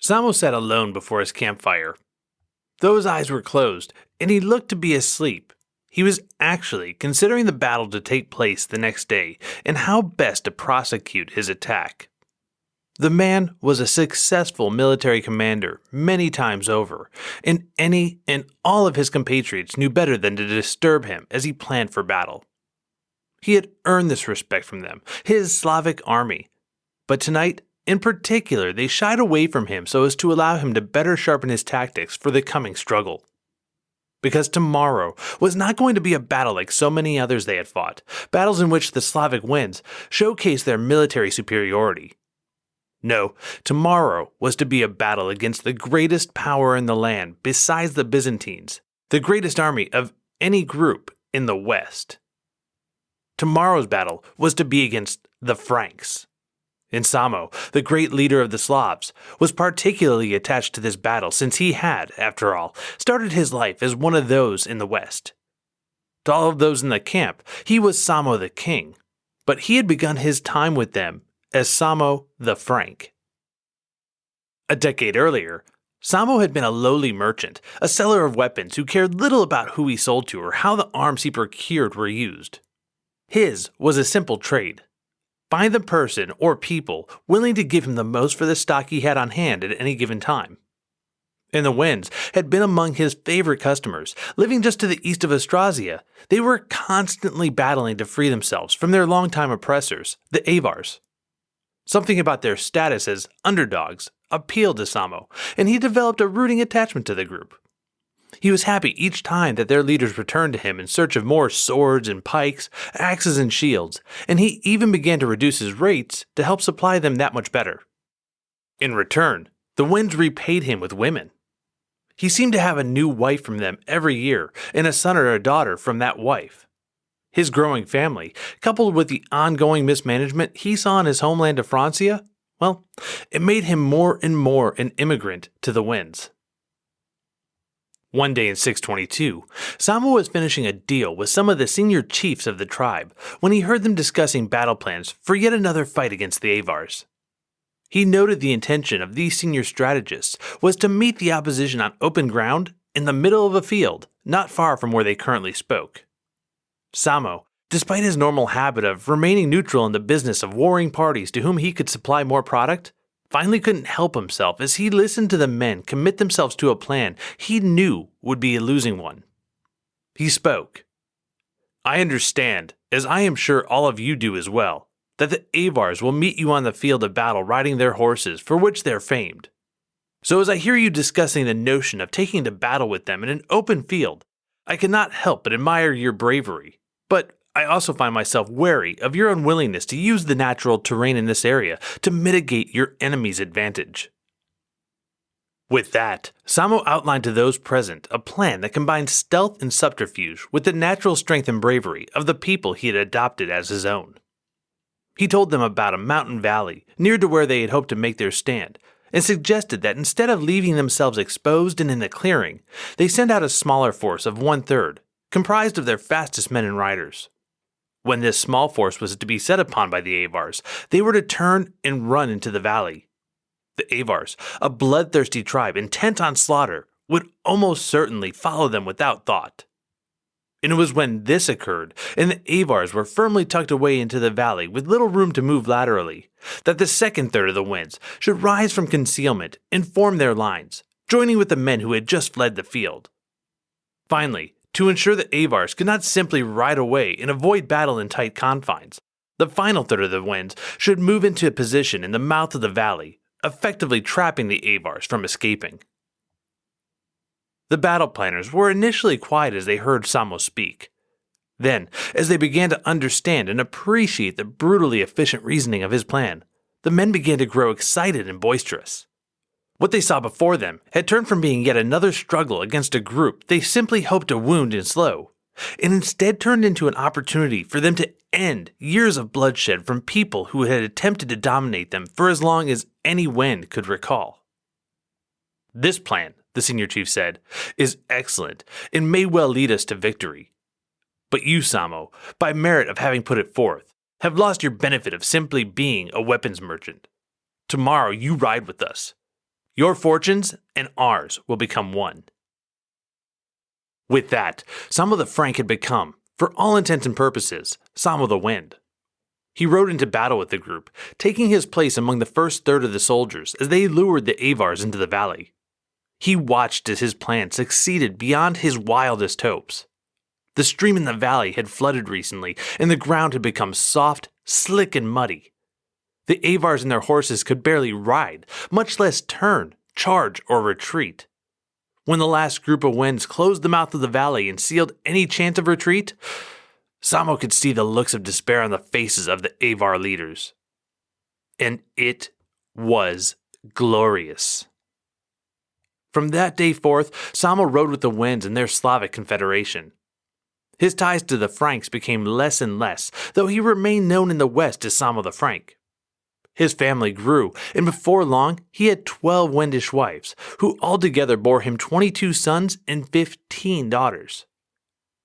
Samo sat alone before his campfire. Those eyes were closed, and he looked to be asleep. He was actually considering the battle to take place the next day and how best to prosecute his attack. The man was a successful military commander many times over, and any and all of his compatriots knew better than to disturb him as he planned for battle. He had earned this respect from them, his Slavic army, but tonight, in particular, they shied away from him so as to allow him to better sharpen his tactics for the coming struggle. Because tomorrow was not going to be a battle like so many others they had fought, battles in which the Slavic wins showcased their military superiority. No, tomorrow was to be a battle against the greatest power in the land besides the Byzantines, the greatest army of any group in the West. Tomorrow's battle was to be against the Franks. And Samo, the great leader of the Slavs, was particularly attached to this battle since he had, after all, started his life as one of those in the West. To all of those in the camp, he was Samo the king, but he had begun his time with them as Samo the Frank. A decade earlier, Samo had been a lowly merchant, a seller of weapons who cared little about who he sold to or how the arms he procured were used. His was a simple trade. Find the person or people willing to give him the most for the stock he had on hand at any given time. And the Wends had been among his favorite customers. Living just to the east of Austrasia, they were constantly battling to free themselves from their longtime oppressors, the Avars. Something about their status as underdogs appealed to Samo, and he developed a rooting attachment to the group. He was happy each time that their leaders returned to him in search of more swords and pikes, axes and shields, and he even began to reduce his rates to help supply them that much better. In return, the Wends repaid him with women. He seemed to have a new wife from them every year, and a son or a daughter from that wife. His growing family, coupled with the ongoing mismanagement he saw in his homeland of Francia, well, it made him more and more an immigrant to the Wends. One day in 622, Samo was finishing a deal with some of the senior chiefs of the tribe when he heard them discussing battle plans for yet another fight against the Avars. He noted the intention of these senior strategists was to meet the opposition on open ground in the middle of a field, not far from where they currently spoke. Samo, despite his normal habit of remaining neutral in the business of warring parties to whom he could supply more product, finally couldn't help himself as he listened to the men commit themselves to a plan he knew would be a losing one. He spoke. "I understand, as I am sure all of you do as well, that the Avars will meet you on the field of battle riding their horses, for which they're famed. So as I hear you discussing the notion of taking to battle with them in an open field, I cannot help but admire your bravery, but I also find myself wary of your unwillingness to use the natural terrain in this area to mitigate your enemy's advantage." With that, Samo outlined to those present a plan that combined stealth and subterfuge with the natural strength and bravery of the people he had adopted as his own. He told them about a mountain valley near to where they had hoped to make their stand, and suggested that instead of leaving themselves exposed and in the clearing, they send out a smaller force of 1/3, comprised of their fastest men and riders. When this small force was to be set upon by the Avars, they were to turn and run into the valley. The Avars, a bloodthirsty tribe intent on slaughter, would almost certainly follow them without thought. And it was when this occurred, and the Avars were firmly tucked away into the valley with little room to move laterally, that the second third of the Wends should rise from concealment and form their lines, joining with the men who had just fled the field. Finally, to ensure the Avars could not simply ride away and avoid battle in tight confines, the final third of the Wends should move into a position in the mouth of the valley, effectively trapping the Avars from escaping. The battle planners were initially quiet as they heard Samo speak. Then, as they began to understand and appreciate the brutally efficient reasoning of his plan, the men began to grow excited and boisterous. What they saw before them had turned from being yet another struggle against a group they simply hoped to wound and slow, and instead turned into an opportunity for them to end years of bloodshed from people who had attempted to dominate them for as long as any Wend could recall. "This plan," the senior chief said, "is excellent and may well lead us to victory. But you, Samo, by merit of having put it forth, have lost your benefit of simply being a weapons merchant. Tomorrow you ride with us. Your fortunes and ours will become one." With that, Samo the Frank had become, for all intents and purposes, Samo the Wind. He rode into battle with the group, taking his place among the first third of the soldiers as they lured the Avars into the valley. He watched as his plan succeeded beyond his wildest hopes. The stream in the valley had flooded recently, and the ground had become soft, slick, and muddy. The Avars and their horses could barely ride, much less turn, charge, or retreat. When the last group of winds closed the mouth of the valley and sealed any chance of retreat, Samo could see the looks of despair on the faces of the Avar leaders. And it was glorious. From that day forth, Samo rode with the winds in their Slavic confederation. His ties to the Franks became less and less, though he remained known in the West as Samo the Frank. His family grew, and before long he had 12 Wendish wives, who altogether bore him 22 sons and 15 daughters.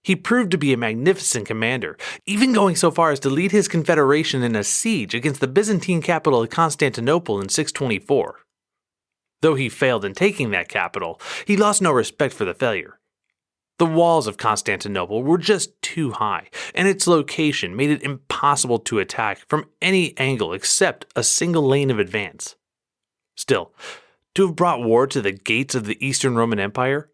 He proved to be a magnificent commander, even going so far as to lead his confederation in a siege against the Byzantine capital of Constantinople in 624. Though he failed in taking that capital, he lost no respect for the failure. The walls of Constantinople were just too high, and its location made it impossible to attack from any angle except a single lane of advance. Still, to have brought war to the gates of the Eastern Roman Empire,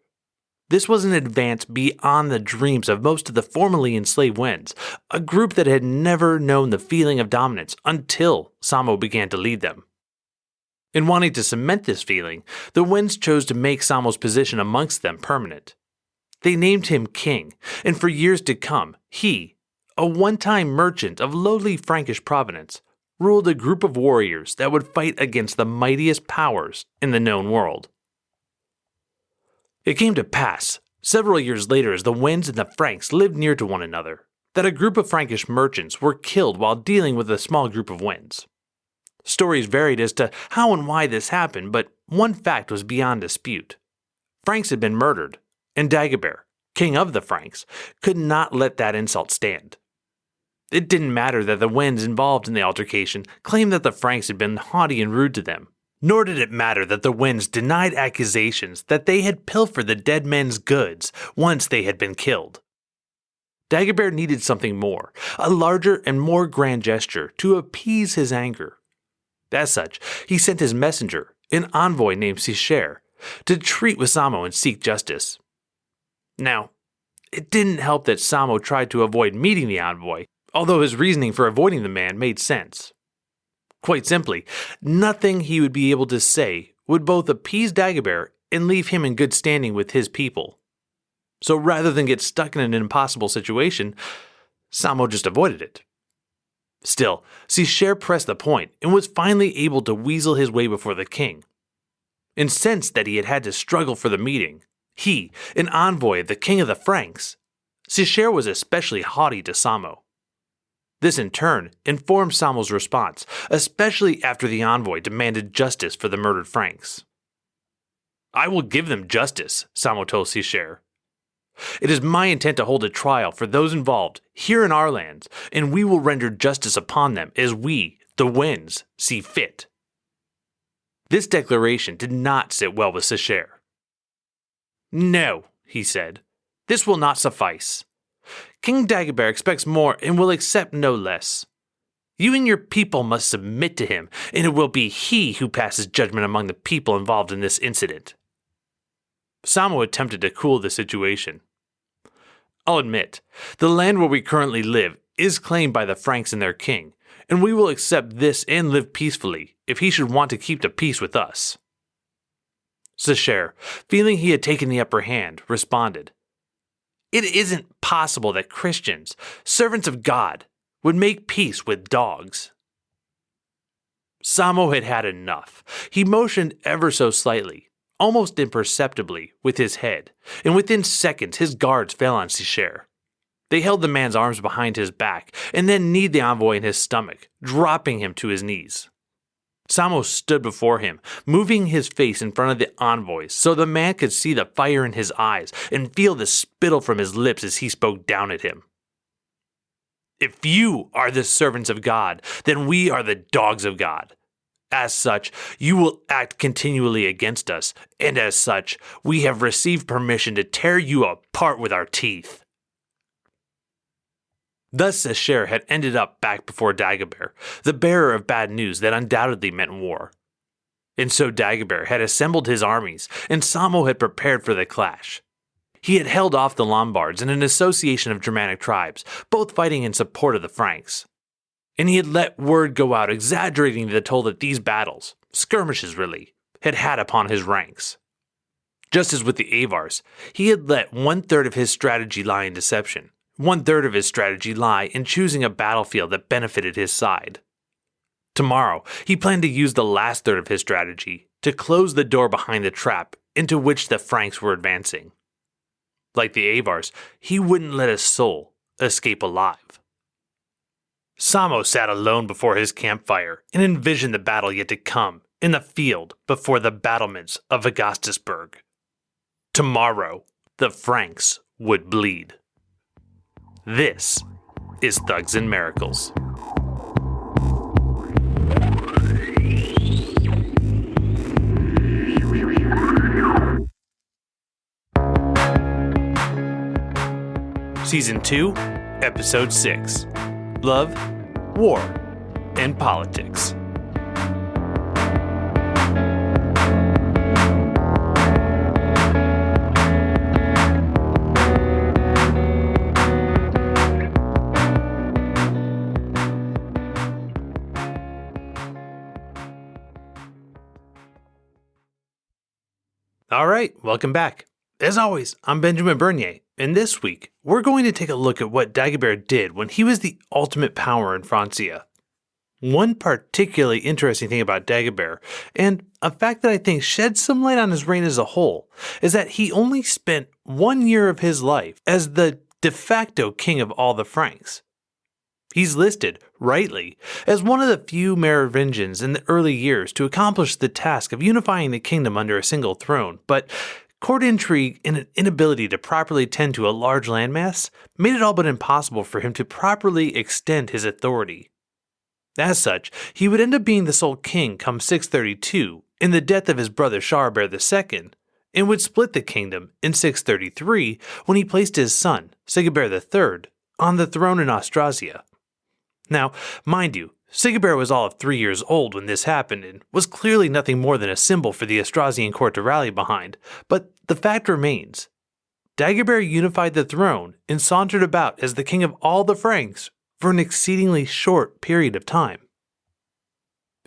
this was an advance beyond the dreams of most of the formerly enslaved Wends, a group that had never known the feeling of dominance until Samo began to lead them. In wanting to cement this feeling, the Wends chose to make Samo's position amongst them permanent. They named him king, and for years to come, he, a one-time merchant of lowly Frankish provenance, ruled a group of warriors that would fight against the mightiest powers in the known world. It came to pass, several years later as the Wends and the Franks lived near to one another, that a group of Frankish merchants were killed while dealing with a small group of Wends. Stories varied as to how and why this happened, but one fact was beyond dispute. Franks had been murdered, and Dagobert, king of the Franks, could not let that insult stand. It didn't matter that the Wends involved in the altercation claimed that the Franks had been haughty and rude to them, nor did it matter that the Wends denied accusations that they had pilfered the dead men's goods once they had been killed. Dagobert needed something more, a larger and more grand gesture to appease his anger. As such, he sent his messenger, an envoy named Sigibert, to treat with Samo and seek justice. Now, it didn't help that Samo tried to avoid meeting the envoy, although his reasoning for avoiding the man made sense. Quite simply, nothing he would be able to say would both appease Dagobert and leave him in good standing with his people. So rather than get stuck in an impossible situation, Samo just avoided it. Still, Sigibert pressed the point and was finally able to weasel his way before the king. Incensed that he had had to struggle for the meeting, he, an envoy of the king of the Franks, Sigibert was especially haughty to Samo. This in turn informed Samo's response, especially after the envoy demanded justice for the murdered Franks. "I will give them justice," Samo told Sigibert. "It is my intent to hold a trial for those involved here in our lands, and we will render justice upon them as we, the Wends, see fit." This declaration did not sit well with Sigibert. "No," he said, "this will not suffice. King Dagobert expects more and will accept no less. You and your people must submit to him, and it will be he who passes judgment among the people involved in this incident." Samo attempted to cool the situation. "I'll admit, the land where we currently live is claimed by the Franks and their king, and we will accept this and live peacefully if he should want to keep the peace with us." Sigibert, feeling he had taken the upper hand, responded, "It isn't possible that Christians, servants of God, would make peace with dogs." Samo had had enough. He motioned ever so slightly, almost imperceptibly, with his head, and within seconds his guards fell on Sigibert. They held the man's arms behind his back, and then kneed the envoy in his stomach, dropping him to his knees. Samo stood before him, moving his face in front of the envoy so the man could see the fire in his eyes and feel the spittle from his lips as he spoke down at him. "If you are the servants of God, then we are the dogs of God. As such, you will act continually against us, and as such, we have received permission to tear you apart with our teeth." Thus Secher had ended up back before Dagobert, the bearer of bad news that undoubtedly meant war. And so Dagobert had assembled his armies, and Samo had prepared for the clash. He had held off the Lombards and an association of Germanic tribes, both fighting in support of the Franks. And he had let word go out exaggerating the toll that these battles, skirmishes really, had had upon his ranks. Just as with the Avars, he had let 1/3 of his strategy lie in deception, 1/3 of his strategy lie in choosing a battlefield that benefited his side. Tomorrow, he planned to use the last third of his strategy to close the door behind the trap into which the Franks were advancing. Like the Avars, he wouldn't let a soul escape alive. Samo sat alone before his campfire and envisioned the battle yet to come in the field before the battlements of Augustusburg. Tomorrow, the Franks would bleed. This is Thugs and Miracles. Season 2, Episode 6. Love, War, and Politics. Alright, welcome back. As always, I'm Benjamin Bernier, and this week, we're going to take a look at what Dagobert did when he was the ultimate power in Francia. One particularly interesting thing about Dagobert, and a fact that I think sheds some light on his reign as a whole, is that he only spent 1 year of his life as the de facto king of all the Franks. He's listed, rightly, as one of the few Merovingians in the early years to accomplish the task of unifying the kingdom under a single throne, but court intrigue and an inability to properly tend to a large landmass made it all but impossible for him to properly extend his authority. As such, he would end up being the sole king come 632 in the death of his brother Charibert II, and would split the kingdom in 633 when he placed his son, Sigibert III, on the throne in Austrasia. Now, mind you, Sigibert was all of 3 years old when this happened and was clearly nothing more than a symbol for the Austrasian court to rally behind, but the fact remains. Dagobert unified the throne and sauntered about as the king of all the Franks for an exceedingly short period of time.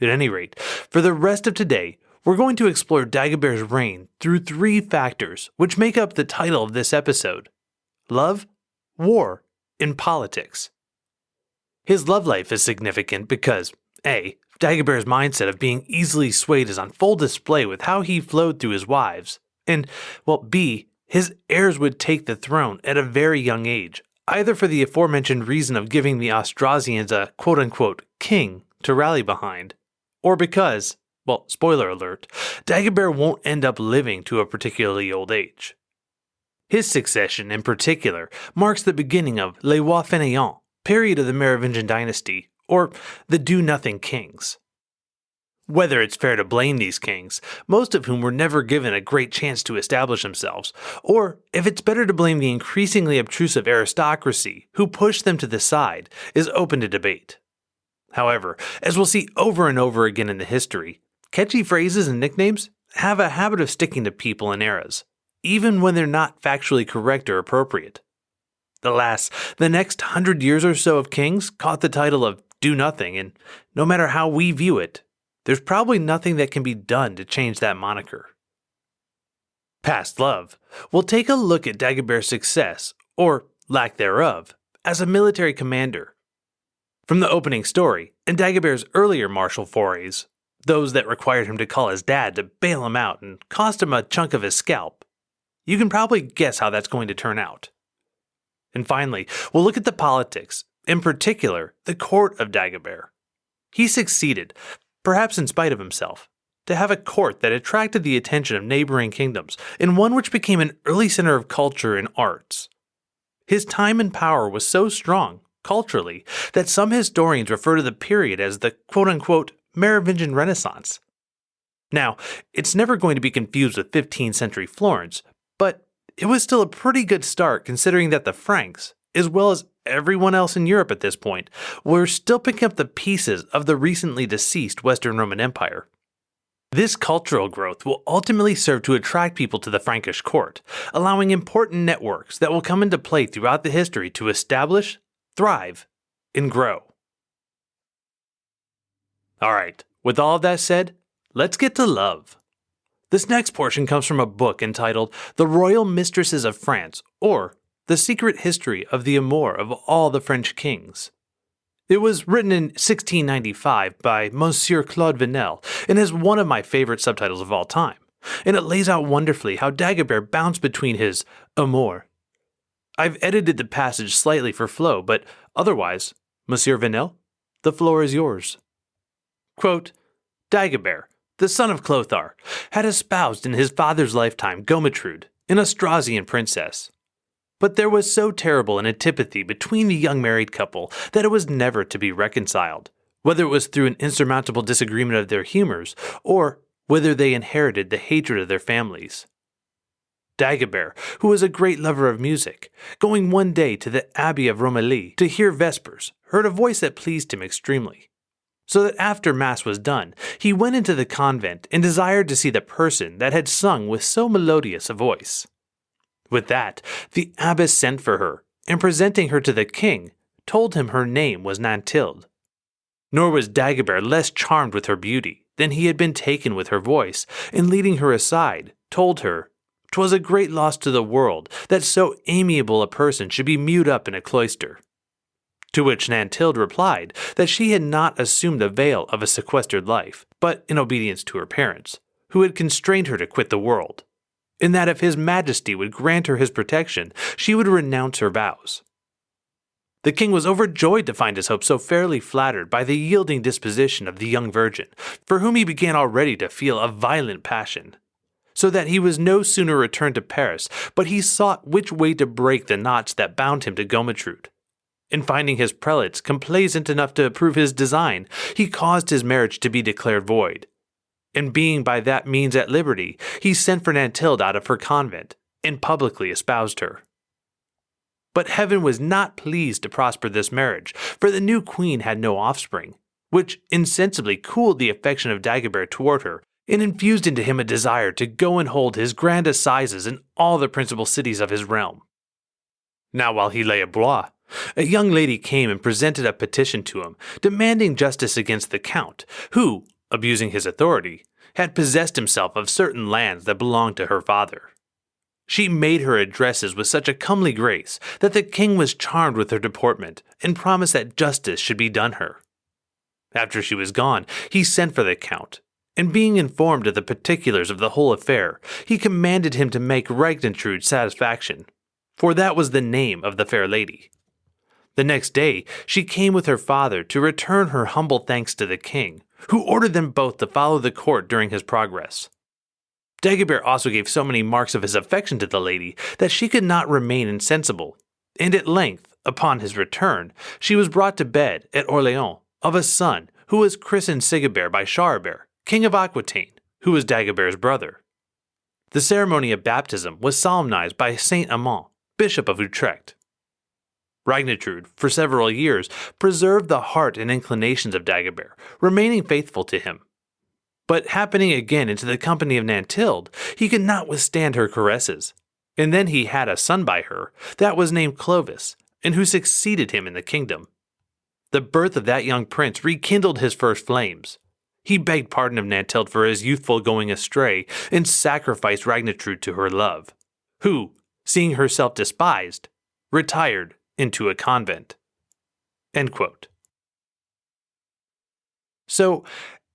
At any rate, for the rest of today, we're going to explore Dagobert's reign through 3 factors which make up the title of this episode: love, war, and politics. His love life is significant because A. Dagobert's mindset of being easily swayed is on full display with how he flowed through his wives, and, B. His heirs would take the throne at a very young age, either for the aforementioned reason of giving the Austrasians a quote-unquote king to rally behind, or because, spoiler alert, Dagobert won't end up living to a particularly old age. His succession, in particular, marks the beginning of Les Rois Fainéants, period of the Merovingian dynasty, or the Do-Nothing Kings. Whether it's fair to blame these kings, most of whom were never given a great chance to establish themselves, or if it's better to blame the increasingly obtrusive aristocracy who pushed them to the side, is open to debate. However, as we'll see over and over again in the history, catchy phrases and nicknames have a habit of sticking to people and eras, even when they're not factually correct or appropriate. Alas, the next 100 years or so of kings caught the title of Do-Nothing, and no matter how we view it, there's probably nothing that can be done to change that moniker. Past love, we'll take a look at Dagobert's success, or lack thereof, as a military commander. From the opening story, and Dagobert's earlier martial forays, those that required him to call his dad to bail him out and cost him a chunk of his scalp, you can probably guess how that's going to turn out. And finally, we'll look at the politics, in particular, the court of Dagobert. He succeeded, perhaps in spite of himself, to have a court that attracted the attention of neighboring kingdoms, and one which became an early center of culture and arts. His time and power was so strong, culturally, that some historians refer to the period as the quote-unquote Merovingian Renaissance. Now, it's never going to be confused with 15th century Florence, but it was still a pretty good start considering that the Franks, as well as everyone else in Europe at this point, were still picking up the pieces of the recently deceased Western Roman Empire. This cultural growth will ultimately serve to attract people to the Frankish court, allowing important networks that will come into play throughout the history to establish, thrive, and grow. Alright, with all of that said, let's get to love. This next portion comes from a book entitled The Royal Mistresses of France, or The Secret History of the Amour of All the French Kings. It was written in 1695 by Monsieur Claude Venel and is one of my favorite subtitles of all time, and it lays out wonderfully how Dagobert bounced between his amour. I've edited the passage slightly for flow, but otherwise, Monsieur Venel, the floor is yours. Quote, Dagobert, the son of Clothar, had espoused in his father's lifetime Gometrude, an Austrasian princess. But there was so terrible an antipathy between the young married couple that it was never to be reconciled, whether it was through an insurmountable disagreement of their humors, or whether they inherited the hatred of their families. Dagobert, who was a great lover of music, going one day to the Abbey of Romilly to hear vespers, heard a voice that pleased him extremely. So that after Mass was done, he went into the convent and desired to see the person that had sung with so melodious a voice. With that, the abbess sent for her, and presenting her to the king, told him her name was Nantilde. Nor was Dagobert less charmed with her beauty than he had been taken with her voice, and leading her aside, told her 'twas a great loss to the world that so amiable a person should be mewed up in a cloister. To which Nantilde replied that she had not assumed the veil of a sequestered life, but in obedience to her parents, who had constrained her to quit the world, and that if His Majesty would grant her his protection, she would renounce her vows. The king was overjoyed to find his hope so fairly flattered by the yielding disposition of the young virgin, for whom he began already to feel a violent passion, so that he was no sooner returned to Paris, but he sought which way to break the knots that bound him to Gometrude. And finding his prelates complaisant enough to approve his design, he caused his marriage to be declared void. And being by that means at liberty, he sent for Nantilde out of her convent, and publicly espoused her. But heaven was not pleased to prosper this marriage, for the new queen had no offspring, which insensibly cooled the affection of Dagobert toward her, and infused into him a desire to go and hold his grand assizes in all the principal cities of his realm. Now while he lay at Blois, a young lady came and presented a petition to him, demanding justice against the count, who, abusing his authority, had possessed himself of certain lands that belonged to her father. She made her addresses with such a comely grace that the king was charmed with her deportment and promised that justice should be done her. After she was gone, he sent for the count, and being informed of the particulars of the whole affair, he commanded him to make Ragnitrude satisfaction, for that was the name of the fair lady. The next day, she came with her father to return her humble thanks to the king, who ordered them both to follow the court during his progress. Dagobert also gave so many marks of his affection to the lady that she could not remain insensible, and at length, upon his return, she was brought to bed at Orleans of a son who was christened Sigibert by Charibert, king of Aquitaine, who was Dagobert's brother. The ceremony of baptism was solemnized by Saint Amand, bishop of Utrecht. Ragnitrude, for several years, preserved the heart and inclinations of Dagobert, remaining faithful to him. But happening again into the company of Nantilde, he could not withstand her caresses, and then he had a son by her that was named Clovis, and who succeeded him in the kingdom. The birth of that young prince rekindled his first flames. He begged pardon of Nantilde for his youthful going astray, and sacrificed Ragnitrude to her love, who, seeing herself despised, retired into a convent. End quote. So,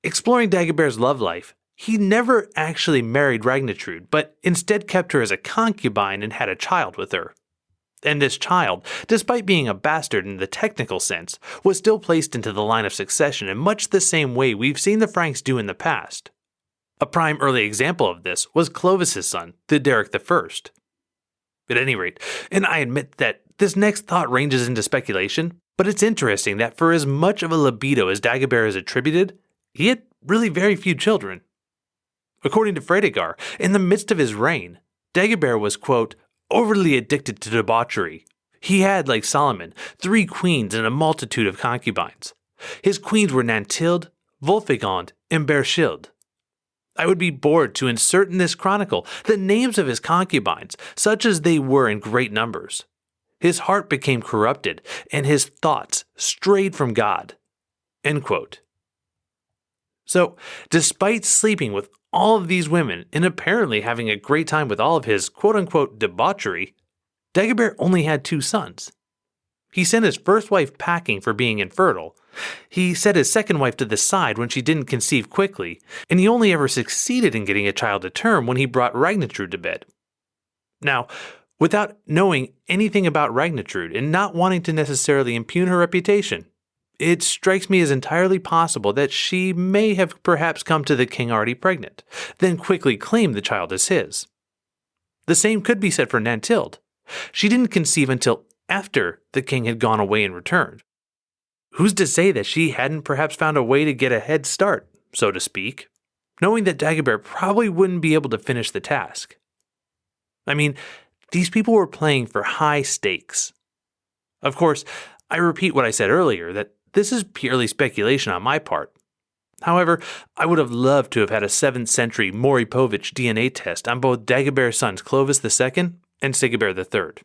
exploring Dagobert's love life, he never actually married Ragnitrude, but instead kept her as a concubine and had a child with her. And this child, despite being a bastard in the technical sense, was still placed into the line of succession in much the same way we've seen the Franks do in the past. A prime early example of this was Clovis's son, Theoderic I. At any rate, and I admit that this next thought ranges into speculation, but it's interesting that for as much of a libido as Dagobert is attributed, he had really very few children. According to Fredegar, in the midst of his reign, Dagobert was, quote, overly addicted to debauchery. He had, like Solomon, 3 queens and a multitude of concubines. His queens were Nantilde, Vulfégonde and Berchilde. I would be bored to insert in this chronicle the names of his concubines, such as they were in great numbers. His heart became corrupted, and his thoughts strayed from God. End quote. So, despite sleeping with all of these women and apparently having a great time with all of his quote-unquote debauchery, Dagobert only had 2 sons. He sent his first wife packing for being infertile. He set his second wife to the side when she didn't conceive quickly, and he only ever succeeded in getting a child to term when he brought Ragnitrude to bed. Now, without knowing anything about Ragnitrude and not wanting to necessarily impugn her reputation, it strikes me as entirely possible that she may have perhaps come to the king already pregnant, then quickly claimed the child as his. The same could be said for Nantilde. She didn't conceive until after the king had gone away and returned. Who's to say that she hadn't perhaps found a way to get a head start, so to speak, knowing that Dagobert probably wouldn't be able to finish the task? I mean, these people were playing for high stakes. Of course, I repeat what I said earlier, that this is purely speculation on my part. However, I would have loved to have had a 7th century Moripovich DNA test on both Dagobert's sons Clovis II and Sigibert III.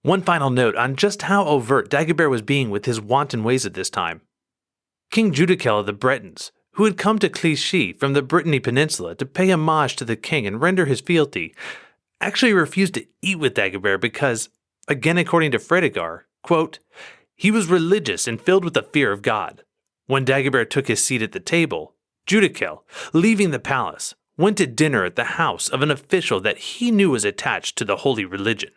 One final note on just how overt Dagobert was being with his wanton ways at this time. King Judicael of the Bretons, who had come to Clichy from the Brittany Peninsula to pay homage to the king and render his fealty, actually refused to eat with Dagobert because, again according to Fredegar, quote, he was religious and filled with the fear of God. When Dagobert took his seat at the table, Judicael, leaving the palace, went to dinner at the house of an official that he knew was attached to the holy religion.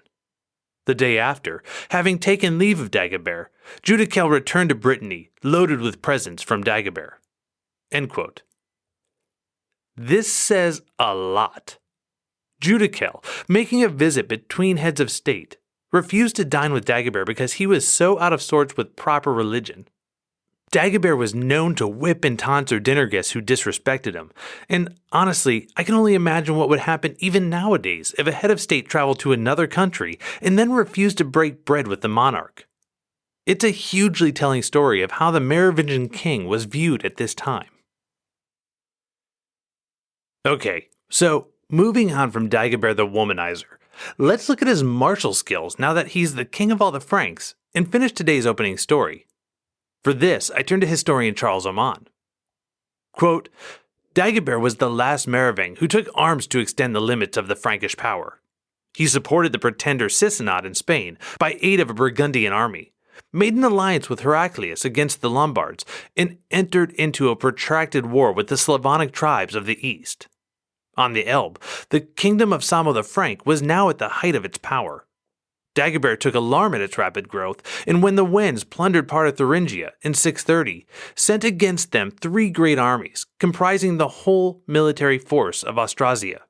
The day after, having taken leave of Dagobert, Judicael returned to Brittany, loaded with presents from Dagobert. End quote. This says a lot. Judicael, making a visit between heads of state, refused to dine with Dagobert because he was so out of sorts with proper religion. Dagobert was known to whip and taunt their dinner guests who disrespected him, and honestly, I can only imagine what would happen even nowadays if a head of state traveled to another country and then refused to break bread with the monarch. It's a hugely telling story of how the Merovingian king was viewed at this time. Okay, so moving on from Dagobert the Womanizer, let's look at his martial skills now that he's the king of all the Franks, and finish today's opening story. For this, I turn to historian Charles Oman. Quote, Dagobert was the last Meroving who took arms to extend the limits of the Frankish power. He supported the pretender Sisinod in Spain by aid of a Burgundian army, made an alliance with Heraclius against the Lombards, and entered into a protracted war with the Slavonic tribes of the east. On the Elbe, the kingdom of Samo the Frank was now at the height of its power. Dagobert took alarm at its rapid growth, and when the Wends plundered part of Thuringia in 630, sent against them 3 great armies, comprising the whole military force of Austrasia.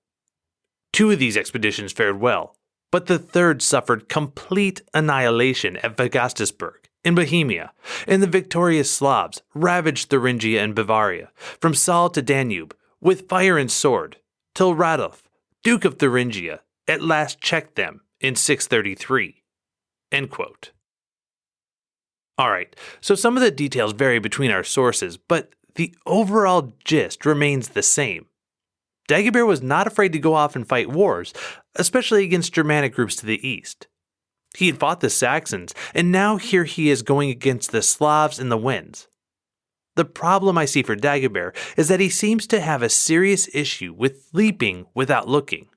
2 of these expeditions fared well, but the third suffered complete annihilation at Vagastusburg in Bohemia, and the victorious Slavs ravaged Thuringia and Bavaria, from Saal to Danube, with fire and sword, till Radulf, Duke of Thuringia, at last checked them in 633. End quote. Alright, so some of the details vary between our sources, but the overall gist remains the same. Dagobert was not afraid to go off and fight wars, especially against Germanic groups to the east. He had fought the Saxons, and now here he is going against the Slavs and the Wends. The problem I see for Dagobert is that he seems to have a serious issue with leaping without looking.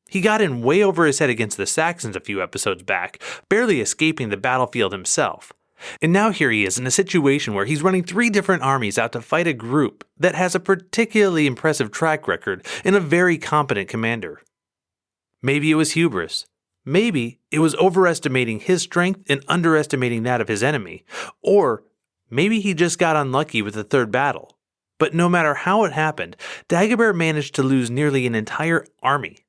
He got in way over his head against the Saxons a few episodes back, barely escaping the battlefield himself. And now here he is in a situation where he's running 3 different armies out to fight a group that has a particularly impressive track record and a very competent commander. Maybe it was hubris. Maybe it was overestimating his strength and underestimating that of his enemy. Or maybe he just got unlucky with the third battle. But no matter how it happened, Dagobert managed to lose nearly an entire army.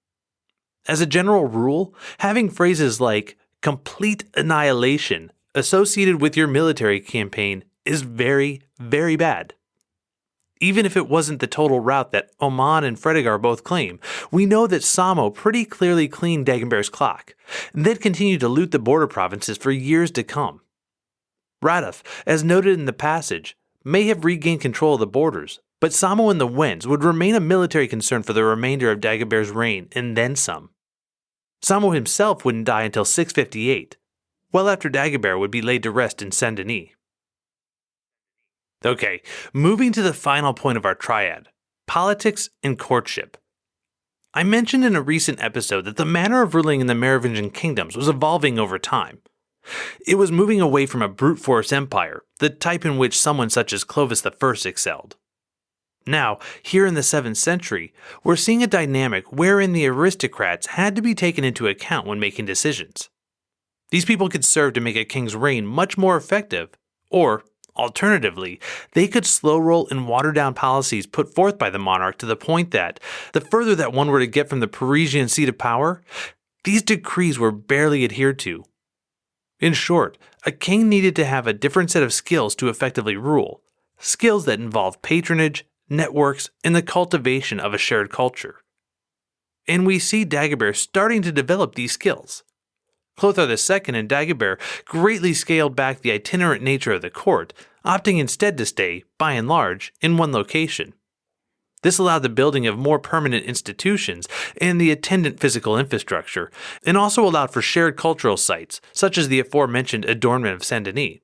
As a general rule, having phrases like complete annihilation associated with your military campaign is very, very bad. Even if it wasn't the total rout that Oman and Fredegar both claim, we know that Samo pretty clearly cleaned Dagobert's clock, and then continued to loot the border provinces for years to come. Radaf, as noted in the passage, may have regained control of the borders, but Samo and the Wends would remain a military concern for the remainder of Dagobert's reign and then some. Samo himself wouldn't die until 658, well after Dagobert would be laid to rest in Saint-Denis. Okay, moving to the final point of our triad, politics and courtship. I mentioned in a recent episode that the manner of ruling in the Merovingian kingdoms was evolving over time. It was moving away from a brute force empire, the type in which someone such as Clovis I excelled. Now, here in the 7th century, we're seeing a dynamic wherein the aristocrats had to be taken into account when making decisions. These people could serve to make a king's reign much more effective, or, alternatively, they could slow roll and water down policies put forth by the monarch to the point that, the further that one were to get from the Parisian seat of power, these decrees were barely adhered to. In short, a king needed to have a different set of skills to effectively rule, skills that involved patronage, networks, and the cultivation of a shared culture. And we see Dagobert starting to develop these skills. Clothar II and Dagobert greatly scaled back the itinerant nature of the court, opting instead to stay, by and large, in one location. This allowed the building of more permanent institutions and the attendant physical infrastructure, and also allowed for shared cultural sites, such as the aforementioned adornment of Saint-Denis.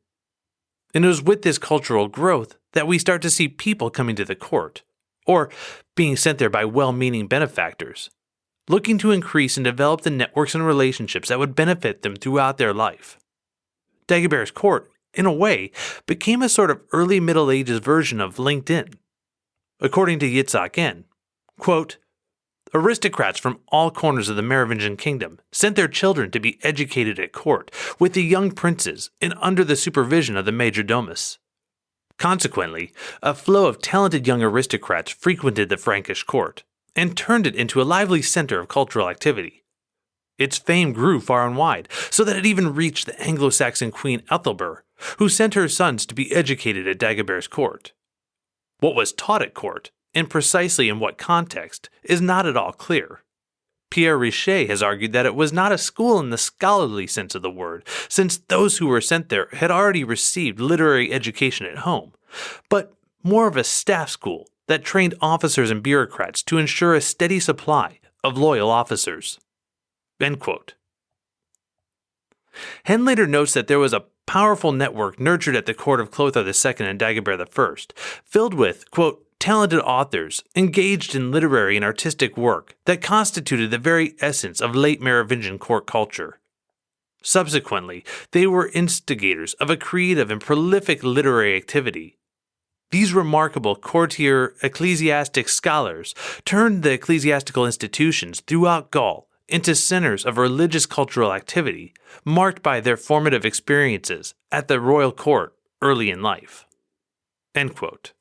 And it was with this cultural growth that we start to see people coming to the court, or being sent there by well-meaning benefactors, looking to increase and develop the networks and relationships that would benefit them throughout their life. Dagobert's court, in a way, became a sort of early Middle Ages version of LinkedIn. According to Yitzhak N., quote, aristocrats from all corners of the Merovingian kingdom sent their children to be educated at court with the young princes and under the supervision of the major domus. Consequently, a flow of talented young aristocrats frequented the Frankish court and turned it into a lively center of cultural activity. Its fame grew far and wide, so that it even reached the Anglo-Saxon queen Ethelbert, who sent her sons to be educated at Dagobert's court. What was taught at court, and precisely in what context, is not at all clear. Pierre Richer has argued that it was not a school in the scholarly sense of the word, since those who were sent there had already received literary education at home, but more of a staff school that trained officers and bureaucrats to ensure a steady supply of loyal officers. End quote. Henn later notes that there was a powerful network nurtured at the court of Clothar II and Dagobert I, filled with, quote, talented authors engaged in literary and artistic work that constituted the very essence of late Merovingian court culture. Subsequently, they were instigators of a creative and prolific literary activity. These remarkable courtier ecclesiastic scholars turned the ecclesiastical institutions throughout Gaul into centers of religious cultural activity, marked by their formative experiences at the royal court early in life. End quote.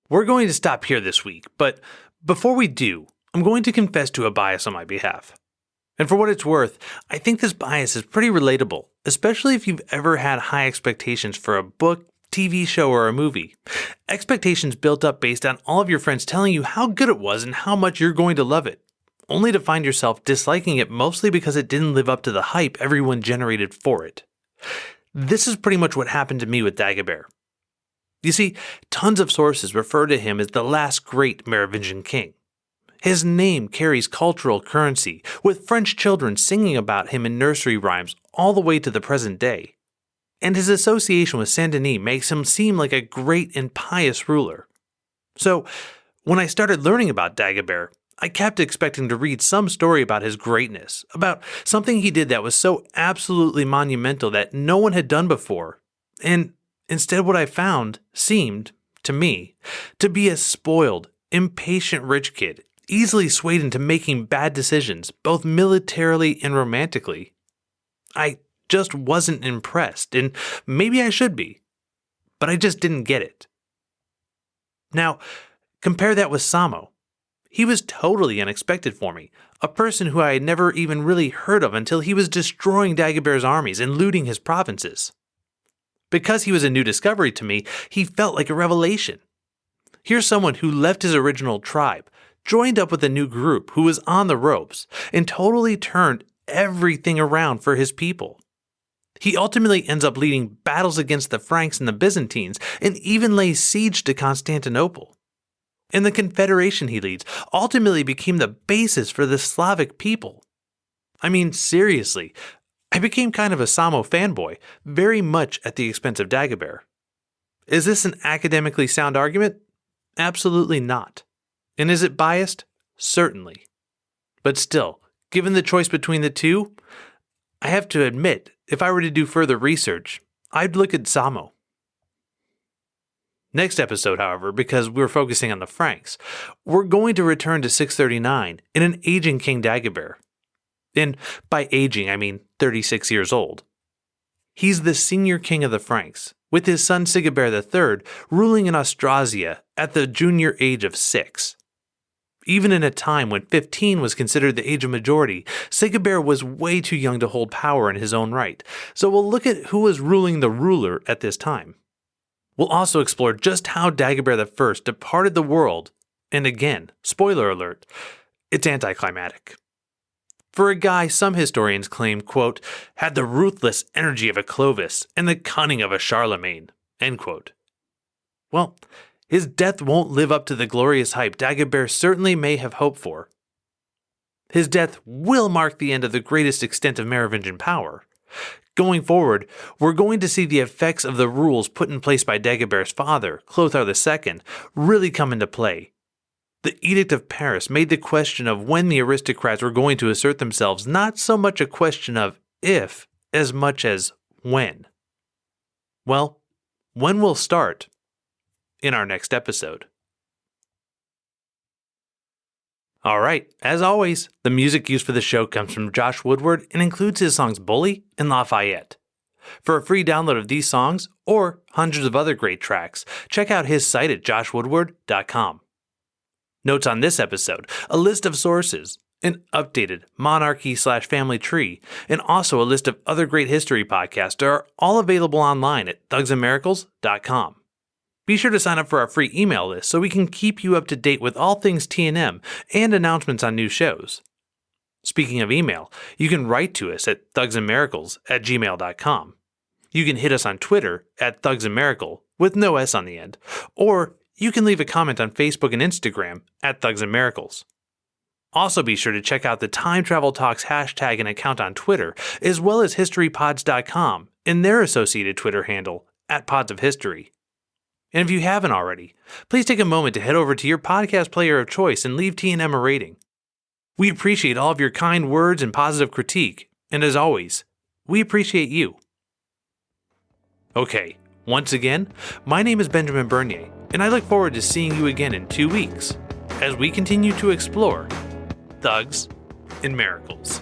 We're going to stop here this week, but before we do, I'm going to confess to a bias on my behalf. And for what it's worth, I think this bias is pretty relatable, especially if you've ever had high expectations for a book, TV show, or a movie. Expectations built up based on all of your friends telling you how good it was and how much you're going to love it, only to find yourself disliking it mostly because it didn't live up to the hype everyone generated for it. This is pretty much what happened to me with Dagobert. You see, tons of sources refer to him as the last great Merovingian king. His name carries cultural currency, with French children singing about him in nursery rhymes all the way to the present day. And his association with Saint-Denis makes him seem like a great and pious ruler. So, when I started learning about Dagobert, I kept expecting to read some story about his greatness, about something he did that was so absolutely monumental that no one had done before. And instead what I found seemed, to me, to be a spoiled, impatient rich kid, easily swayed into making bad decisions, both militarily and romantically. I just wasn't impressed, and maybe I should be, but I just didn't get it. Now, compare that with Samo. He was totally unexpected for me, a person who I had never even really heard of until he was destroying Dagobert's armies and looting his provinces. Because he was a new discovery to me, he felt like a revelation. Here's someone who left his original tribe, joined up with a new group who was on the ropes, and totally turned everything around for his people. He ultimately ends up leading battles against the Franks and the Byzantines, and even lays siege to Constantinople. And the confederation he leads ultimately became the basis for the Slavic people. I mean, seriously, I became kind of a Samo fanboy, very much at the expense of Dagobert. Is this an academically sound argument? Absolutely not. And is it biased? Certainly. But still, given the choice between the two, I have to admit, if I were to do further research, I'd look at Samo. Next episode, however, because we're focusing on the Franks, we're going to return to 639 and an aging King Dagobert. And by aging, I mean 36 years old. He's the senior king of the Franks, with his son Sigibert III ruling in Austrasia at the junior age of 6. Even in a time when 15 was considered the age of majority, Sigibert was way too young to hold power in his own right, so we'll look at who was ruling the ruler at this time. We'll also explore just how Dagobert I departed the world, and again, spoiler alert, it's anticlimactic. For a guy some historians claim, quote, had the ruthless energy of a Clovis and the cunning of a Charlemagne, end quote. Well, his death won't live up to the glorious hype Dagobert certainly may have hoped for. His death will mark the end of the greatest extent of Merovingian power. Going forward, we're going to see the effects of the rules put in place by Dagobert's father, Clothar II, really come into play. The Edict of Paris made the question of when the aristocrats were going to assert themselves not so much a question of if, as much as when. Well, when will start in our next episode. Alright, as always, the music used for the show comes from Josh Woodward and includes his songs Bully and Lafayette. For a free download of these songs, or hundreds of other great tracks, check out his site at joshwoodward.com. Notes on this episode, a list of sources, an updated monarchy/family tree, and also a list of other great history podcasts are all available online at thugsandmiracles.com. Be sure to sign up for our free email list so we can keep you up to date with all things T&M and announcements on new shows. Speaking of email, you can write to us at thugsandmiracles@gmail.com. You can hit us on Twitter at thugsandmiracle with no S on the end, or you can leave a comment on Facebook and Instagram at thugsandmiracles. Also be sure to check out the Time Travel Talks hashtag and account on Twitter, as well as historypods.com and their associated Twitter handle at Pods of History. And if you haven't already, please take a moment to head over to your podcast player of choice and leave T&M a rating. We appreciate all of your kind words and positive critique, and as always, we appreciate you. Okay, once again, my name is Benjamin Bernier, and I look forward to seeing you again in 2 weeks as we continue to explore Thugs and Miracles.